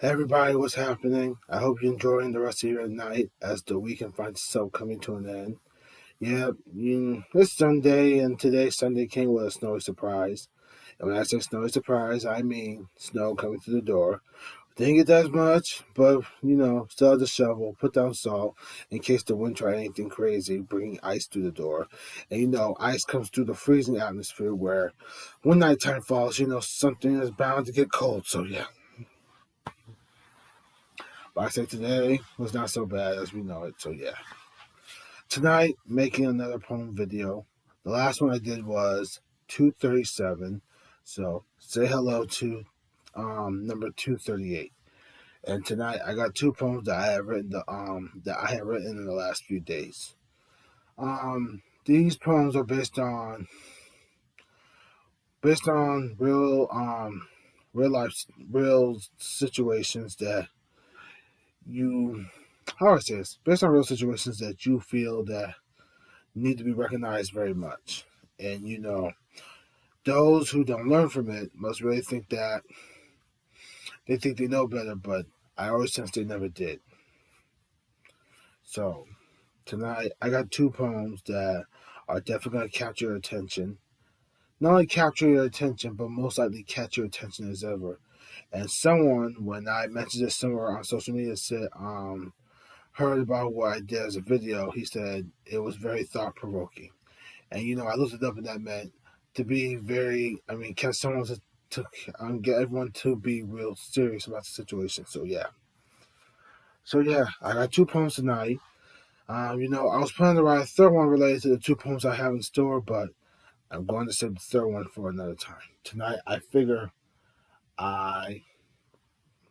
Hey everybody, what's happening? I hope you're enjoying the rest of your night as the weekend finds itself coming to an end. Yeah, it's Sunday, and today Sunday came with a snowy surprise. And when I say snowy surprise, I mean snow coming through the door. Didn't get that much, but still had the shovel, put down salt in case the wind tried anything crazy, bringing ice through the door. And ice comes through the freezing atmosphere where when nighttime falls, something is bound to get cold. So yeah. But I say today was not so bad as we know it, so yeah. Tonight, making another poem video. The last one I did was 237, so say hello to number 238. And tonight I got two poems that I have written in the last few days. These poems are based on real situations that you how do I say this? Based on real situations that you feel that need to be recognized very much. And those who don't learn from it must really think they know better, but I always sense they never did. So tonight I got two poems that are definitely gonna capture your attention. Not only capture your attention, but most likely catch your attention as ever. And someone, when I mentioned this somewhere on social media, said, heard about what I did as a video. He said it was very thought provoking. And I looked it up, and that meant to be very. I mean, catch someone to get everyone to be real serious about the situation. So yeah, I got two poems tonight. I was planning to write a third one related to the two poems I have in store, but I'm going to save the third one for another time. Tonight, I figure I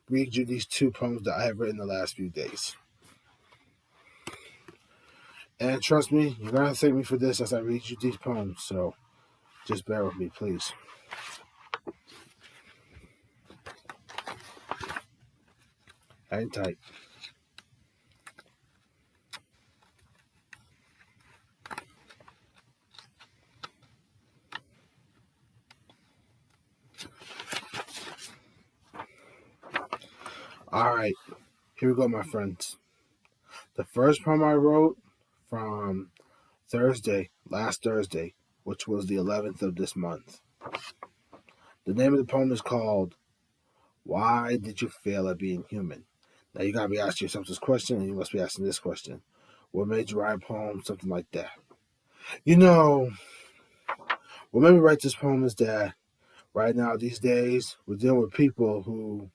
read you these two poems that I have written the last few days. And trust me, you're gonna thank me for this as I read you these poems. So just bear with me, please. Hang tight. All right, here we go, my friends. The first poem I wrote from last Thursday, which was the 11th of this month. The name of the poem is called Why Did You Fail at Being Human? Now you gotta be asking yourself this question, and you must be asking this question. What made you write a poem? Something like that. You know, what made me write this poem is that right now, these days, we're dealing with people who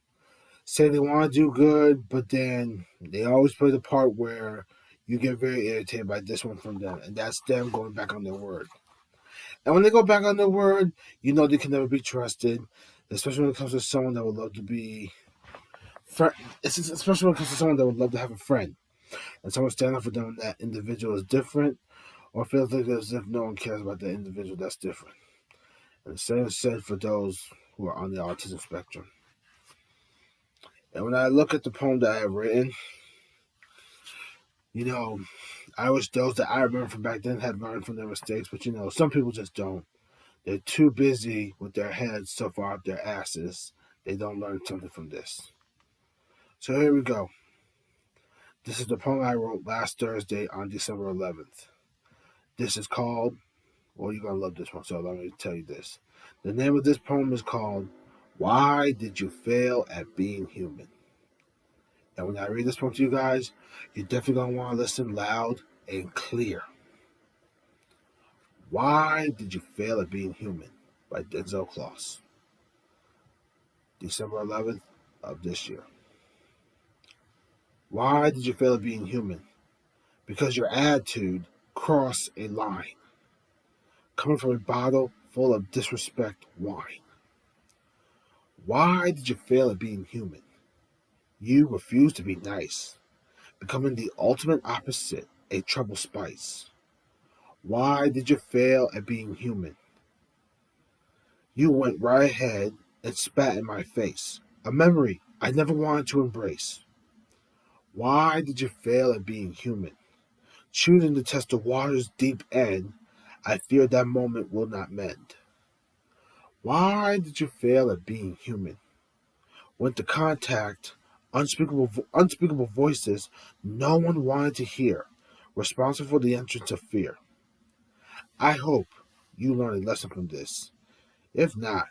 say they want to do good, but then they always play the part where you get very irritated by this one from them, and that's them going back on their word. And when they go back on their word, they can never be trusted, especially when it comes to someone that would love to be especially when it comes to someone that would love to have a friend, and someone stand up for them. That individual is different, or feels like as if no one cares about that individual that's different. And the same is said for those who are on the autism spectrum. And when I look at the poem that I have written, you know, I wish those that I remember from back then had learned from their mistakes, but some people just don't. They're too busy with their heads so far up their asses, they don't learn something from this. So here we go. This is the poem I wrote last Thursday on December 11th. This is called, well, you're going to love this one, so let me tell you this. The name of this poem is called Why Did You Fail at Being Human? And when I read this poem to you guys, you're definitely going to want to listen loud and clear. Why Did You Fail at Being Human? By Denzel. December 11th of this year. Why did you fail at being human? Because your attitude crossed a line, coming from a bottle full of disrespect wine. Why did you fail at being human? You refused to be nice, becoming the ultimate opposite, a trouble spice. Why did you fail at being human? You went right ahead and spat in my face, a memory I never wanted to embrace. Why did you fail at being human? Choosing to test the water's deep end, I fear that moment will not mend. Why did you fail at being human? Went to contact unspeakable voices no one wanted to hear, responsible for the entrance of fear. I hope you learn a lesson from this. If not,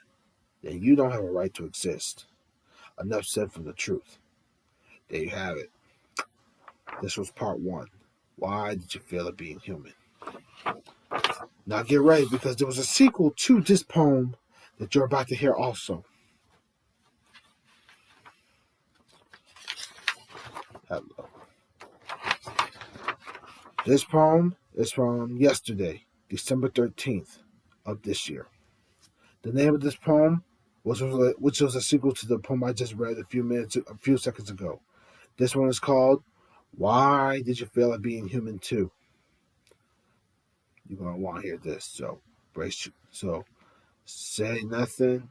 then you don't have a right to exist. Enough said from the truth. There you have it. This was part one. Why did you fail at being human? Now get ready because there was a sequel to this poem that you're about to hear also. Hello. This poem is from yesterday, December 13th of this year. The name of this poem which was a sequel to the poem I just read a few seconds ago. This one is called Why Did You Fail at Being Human Too? You're gonna want to hear this, so brace you. So say nothing,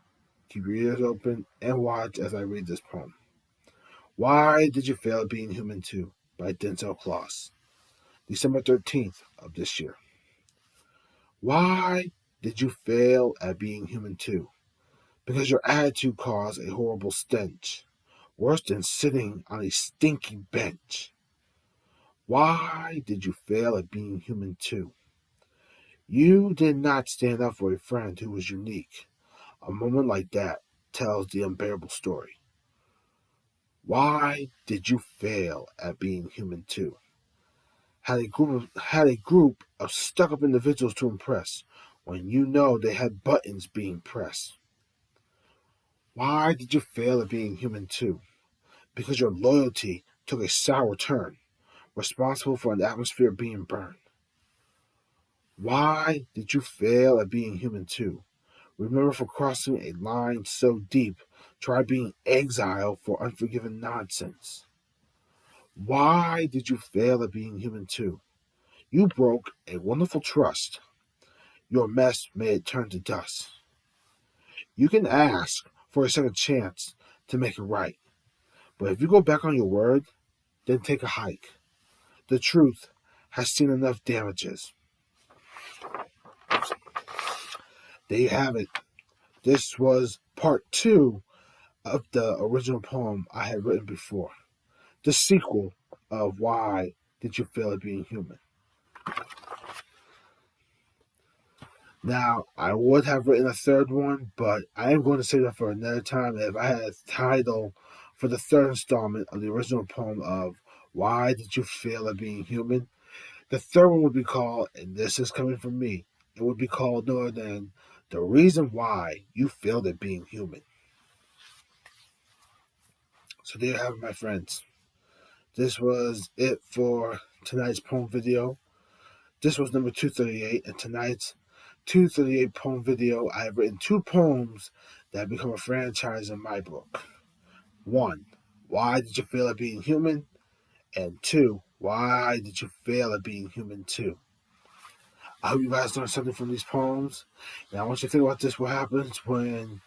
keep your ears open, and watch as I read this poem. Why Did You Fail at Being Human Too? By Denzel December 13th of this year. Why did you fail at being human too? Because your attitude caused a horrible stench, worse than sitting on a stinky bench. Why did you fail at being human too? You did not stand up for a friend who was unique. A moment like that tells the unbearable story. Why did you fail at being human too? Had a group of stuck-up individuals to impress when you know they had buttons being pressed. Why did you fail at being human too? Because your loyalty took a sour turn, responsible for an atmosphere being burned. Why did you fail at being human too? Remember, for crossing a line so deep, try being exiled for unforgiven nonsense. Why did you fail at being human too? You broke a wonderful trust. Your mess made it turn to dust. You can ask for a second chance to make it right. But if you go back on your word, then take a hike. The truth has seen enough damages. There you have it. This was part two of the original poem I had written before. The sequel of Why Did You Fail at Being Human? Now, I would have written a third one, but I am going to say that for another time. If I had a title for the third installment of the original poem of Why Did You Fail at Being Human? The third one would be called, and this is coming from me, it would be called no other than The Reason Why You Failed at Being Human. So there you have it, my friends. This was it for tonight's poem video. This was number 238, and tonight's 238 poem video, I have written two poems that become a franchise in my book. One, why did you fail at being human? And two, why did you fail at being human too? I hope you guys learned something from these poems. And I want you to think about this, what happens when,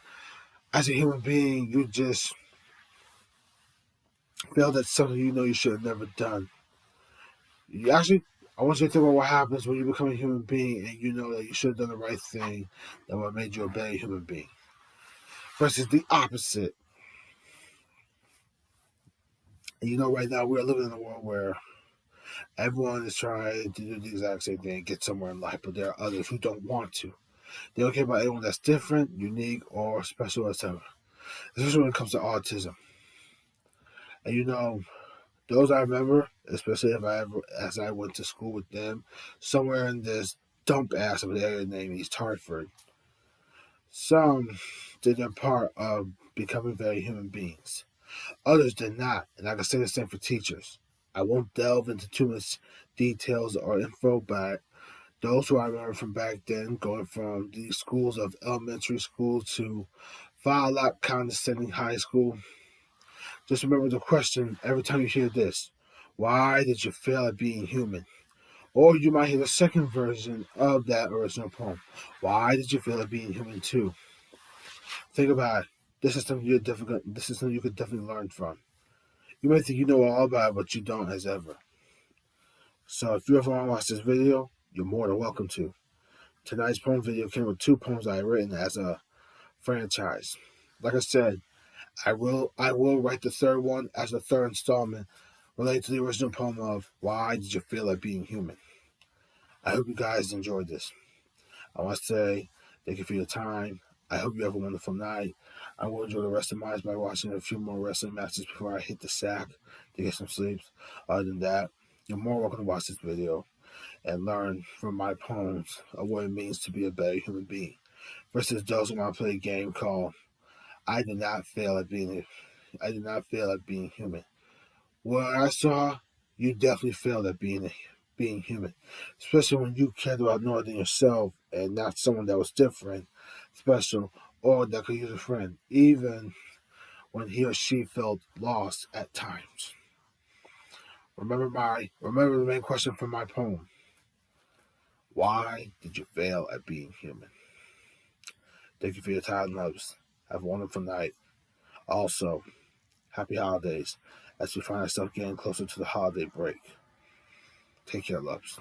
as a human being, you just failed at something you know you should have never done. I want you to think about what happens when you become a human being and you know that you should have done the right thing that would have made you a better human being. Versus the opposite. And you know, right now we're living in a world where everyone is trying to do the exact same thing and get somewhere in life, but there are others who don't want to. They don't care about anyone that's different, unique, or special, etc. Especially when it comes to autism. And you know, those I remember, especially as I went to school with them, somewhere in this dump ass of an area named East Hartford, some did their part of becoming very human beings. Others did not, and I can say the same for teachers. I won't delve into too much details or info, but those who I remember from back then, going from the schools of elementary school to far lot condescending high school, just remember the question every time you hear this: why did you fail at being human? Or you might hear the second version of that original poem: why did you fail at being human too? Think about it. This is something you could definitely learn from. You may think you know all about it, but you don't as ever. So if you ever want to watch this video, you're more than welcome to. Tonight's poem video came with two poems I had written as a franchise. Like I said, I will write the third one as the third installment related to the original poem of Why Did You Feel Like Being Human? I hope you guys enjoyed this. I want to say thank you for your time. I hope you have a wonderful night. I will enjoy the rest of mine by watching a few more wrestling matches before I hit the sack to get some sleep. Other than that, you're more welcome to watch this video and learn from my poems of what it means to be a better human being. Versus those who want to play a game called I did not fail at being human. What I saw, you definitely failed at being human, especially when you cared about no other than yourself and not someone that was different, special, or that could use a friend, even when he or she felt lost at times. Remember the main question from my poem. Why did you fail at being human? Thank you for your time, loves. Have a wonderful night. Also, happy holidays as we find ourselves getting closer to the holiday break. Take care, loves.